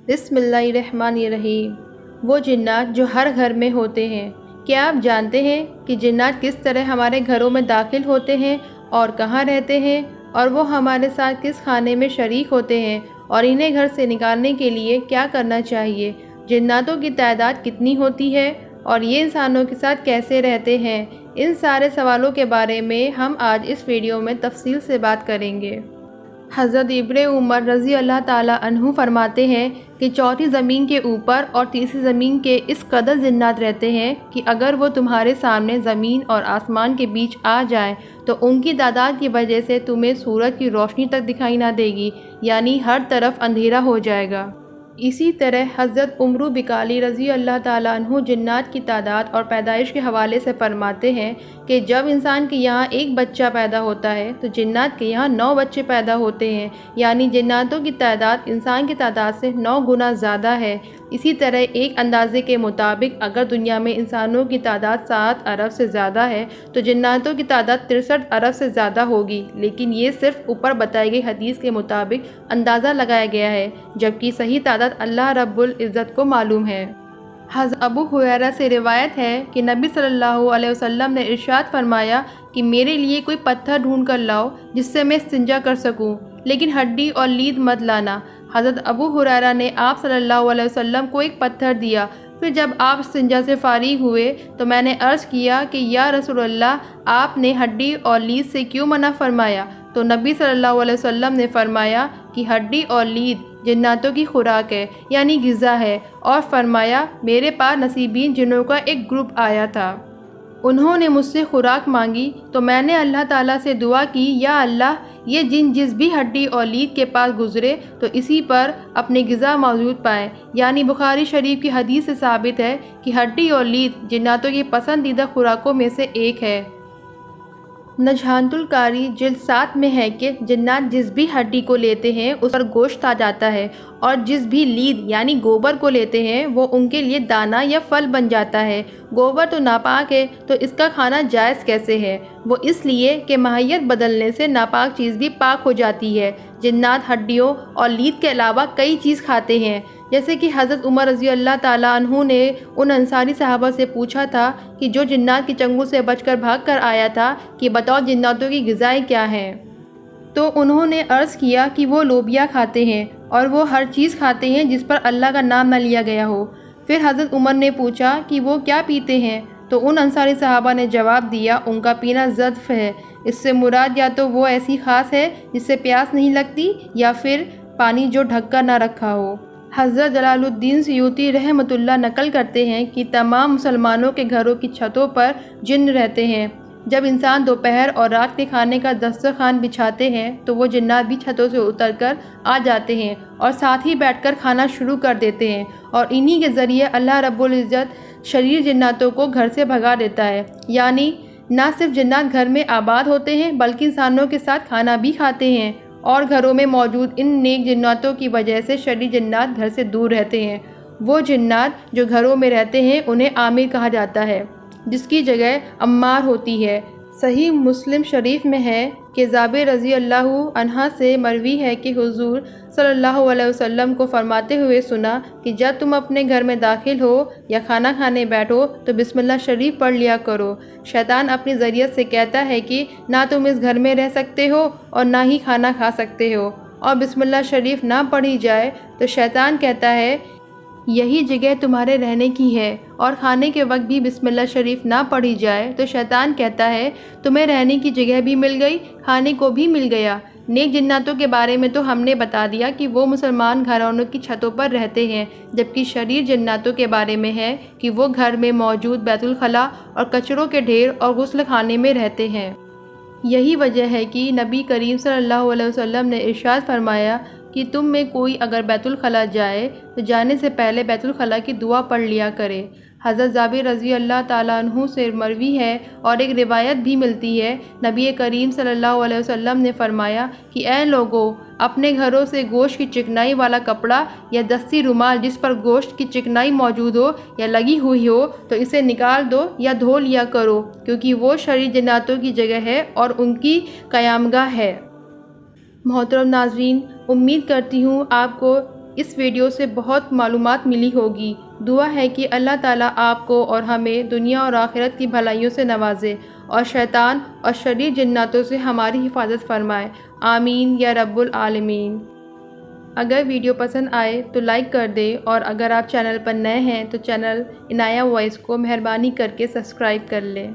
بسم اللہ الرحمن الرحیم۔ وہ جنات جو ہر گھر میں ہوتے ہیں، کیا آپ جانتے ہیں کہ جنات کس طرح ہمارے گھروں میں داخل ہوتے ہیں اور کہاں رہتے ہیں، اور وہ ہمارے ساتھ کس کھانے میں شریک ہوتے ہیں، اور انہیں گھر سے نکالنے کے لیے کیا کرنا چاہیے؟ جناتوں کی تعداد کتنی ہوتی ہے اور یہ انسانوں کے ساتھ کیسے رہتے ہیں؟ ان سارے سوالوں کے بارے میں ہم آج اس ویڈیو میں تفصیل سے بات کریں گے۔ حضرت ابن عمر رضی اللہ تعالیٰ عنہ فرماتے ہیں کہ چوتھی زمین کے اوپر اور تیسری زمین کے اس قدر جنات رہتے ہیں کہ اگر وہ تمہارے سامنے زمین اور آسمان کے بیچ آ جائیں تو ان کی تعداد کی وجہ سے تمہیں سورج کی روشنی تک دکھائی نہ دے گی، یعنی ہر طرف اندھیرا ہو جائے گا۔ اسی طرح حضرت عمرو بکالی رضی اللہ تعالیٰ عنہ جنات کی تعداد اور پیدائش کے حوالے سے فرماتے ہیں کہ جب انسان کے یہاں ایک بچہ پیدا ہوتا ہے تو جنات کے یہاں 9 بچے پیدا ہوتے ہیں، یعنی جناتوں کی تعداد انسان کی تعداد سے 9 گنا زیادہ ہے۔ اسی طرح ایک اندازے کے مطابق اگر دنیا میں انسانوں کی تعداد 7 ارب سے زیادہ ہے تو جناتوں کی تعداد 63 ارب سے زیادہ ہوگی، لیکن یہ صرف اوپر بتائی گئی حدیث کے مطابق اندازہ لگایا گیا ہے، جبکہ صحیح تعداد اللہ رب العزت کو معلوم ہے۔ حضرت ابو ہریرہ سے روایت ہے کہ نبی صلی اللہ علیہ وسلم نے ارشاد فرمایا کہ میرے لیے کوئی پتھر ڈھونڈ کر لاؤ جس سے میں استنجا کر سکوں، لیکن ہڈی اور لید مت لانا۔ حضرت ابو ہریرہ نے آپ صلی اللہ علیہ وسلم کو ایک پتھر دیا۔ پھر جب آپ استنجا سے فارغ ہوئے تو میں نے عرض کیا کہ یا رسول اللہ، آپ نے ہڈی اور لید سے کیوں منع فرمایا؟ تو نبی صلی اللہ علیہ وسلم نے فرمایا کہ ہڈی اور لید جناتوں کی خوراک ہے، یعنی غذا ہے، اور فرمایا میرے پاس نصیبین جنوں کا ایک گروپ آیا تھا۔ انہوں نے مجھ سے خوراک مانگی تو میں نے اللہ تعالیٰ سے دعا کی، یا اللہ، یہ جن جس بھی ہڈی اور لید کے پاس گزرے تو اسی پر اپنی غذا موجود پائے، یعنی بخاری شریف کی حدیث سے ثابت ہے کہ ہڈی اور لید جناتوں کی پسندیدہ خوراکوں میں سے ایک ہے۔ نجحانۃ القاری جلد 7 میں ہے کہ جنات جس بھی ہڈی کو لیتے ہیں اس پر گوشت آ جاتا ہے، اور جس بھی لید یعنی گوبر کو لیتے ہیں وہ ان کے لیے دانہ یا پھل بن جاتا ہے۔ گوبر تو ناپاک ہے تو اس کا کھانا جائز کیسے ہے؟ وہ اس لیے کہ ماہیت بدلنے سے ناپاک چیز بھی پاک ہو جاتی ہے۔ جنات ہڈیوں اور لید کے علاوہ کئی چیز کھاتے ہیں، جیسے کہ حضرت عمر رضی اللہ تعالیٰ عنہ نے ان انصاری صحابہ سے پوچھا تھا کہ جو جنات کی چنگل سے بچ کر بھاگ کر آیا تھا کہ بتاؤ جناتوں کی غذائیں کیا ہیں؟ تو انہوں نے عرض کیا کہ وہ لوبیا کھاتے ہیں اور وہ ہر چیز کھاتے ہیں جس پر اللہ کا نام نہ لیا گیا ہو۔ پھر حضرت عمر نے پوچھا کہ وہ کیا پیتے ہیں؟ تو ان انصاری صحابہ نے جواب دیا ان کا پینا ظرف ہے، اس سے مراد یا تو وہ ایسی خاص ہے جس سے پیاس نہیں لگتی، یا پھر پانی جو ڈھک کر نہ رکھا ہو۔ حضرت جلال الدین سیوطی رحمۃ اللہ نقل کرتے ہیں کہ تمام مسلمانوں کے گھروں کی چھتوں پر جن رہتے ہیں۔ جب انسان دوپہر اور رات کے کھانے کا دسترخوان بچھاتے ہیں تو وہ جنات بھی چھتوں سے اتر کر آ جاتے ہیں اور ساتھ ہی بیٹھ کر کھانا شروع کر دیتے ہیں، اور انہی کے ذریعے اللہ رب العزت شریر جناتوں کو گھر سے بھگا دیتا ہے۔ یعنی نہ صرف جنات گھر میں آباد ہوتے ہیں بلکہ انسانوں کے ساتھ کھانا بھی کھاتے ہیں، اور گھروں میں موجود ان نیک جناتوں کی وجہ سے شریر جنات گھر سے دور رہتے ہیں۔ وہ جنات جو گھروں میں رہتے ہیں انہیں عامر کہا جاتا ہے، جس کی جگہ عمار ہوتی ہے۔ صحیح مسلم شریف میں ہے کہ جابر رضی اللہ عنہ سے مروی ہے کہ حضور صلی اللہ علیہ وسلم کو فرماتے ہوئے سنا کہ جب تم اپنے گھر میں داخل ہو یا کھانا کھانے بیٹھو تو بسم اللہ شریف پڑھ لیا کرو۔ شیطان اپنی ذریعہ سے کہتا ہے کہ نہ تم اس گھر میں رہ سکتے ہو اور نہ ہی کھانا کھا سکتے ہو، اور بسم اللہ شریف نہ پڑھی جائے تو شیطان کہتا ہے یہی جگہ تمہارے رہنے کی ہے، اور کھانے کے وقت بھی بسم اللہ شریف نہ پڑھی جائے تو شیطان کہتا ہے تمہیں رہنے کی جگہ بھی مل گئی، کھانے کو بھی مل گیا۔ نیک جناتوں کے بارے میں تو ہم نے بتا دیا کہ وہ مسلمان گھرانوں کی چھتوں پر رہتے ہیں، جبکہ شریر جناتوں کے بارے میں ہے کہ وہ گھر میں موجود بیت الخلاء اور کچروں کے ڈھیر اور غسل خانے میں رہتے ہیں۔ یہی وجہ ہے کہ نبی کریم صلی اللہ علیہ وسلم نے ارشاد فرمایا کہ تم میں کوئی اگر بیت الخلاء جائے تو جانے سے پہلے بیت الخلاء کی دعا پڑھ لیا کرے۔ حضرت جابر رضی اللہ تعالیٰ عنہ سے مروی ہے اور ایک روایت بھی ملتی ہے، نبی کریم صلی اللہ علیہ وسلم نے فرمایا کہ اے لوگو، اپنے گھروں سے گوشت کی چکنائی والا کپڑا یا دستی رومال جس پر گوشت کی چکنائی موجود ہو یا لگی ہوئی ہو تو اسے نکال دو یا دھو لیا کرو، کیونکہ وہ شریر جناتوں کی جگہ ہے اور ان کی قیامگاہ ہے۔ محترم ناظرین، امید کرتی ہوں آپ کو اس ویڈیو سے بہت معلومات ملی ہوگی۔ دعا ہے کہ اللہ تعالیٰ آپ کو اور ہمیں دنیا اور آخرت کی بھلائیوں سے نوازے اور شیطان اور شریر جناتوں سے ہماری حفاظت فرمائے، آمین یا رب العالمین۔ اگر ویڈیو پسند آئے تو لائک کر دیں، اور اگر آپ چینل پر نئے ہیں تو چینل عنایہ وائس کو مہربانی کر کے سبسکرائب کر لیں۔